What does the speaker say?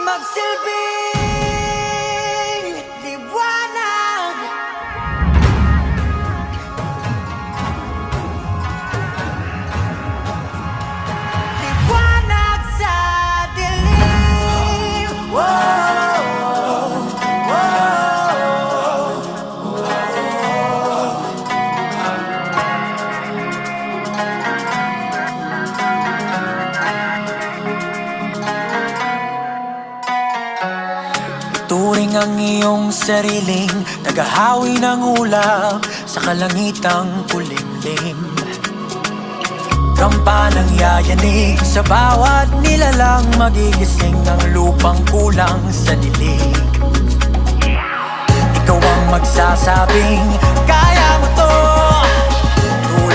magsilbing liwanag. Liwanag sa dilim. Whoa, whoa. Turing ang iyong sariling naghahawi ng ulap sa kalangitang kulimlim. Kampanang yayanig sa bawat nilalang, magigising ang lupang kulang sa dilig. Ikaw ang magsasabing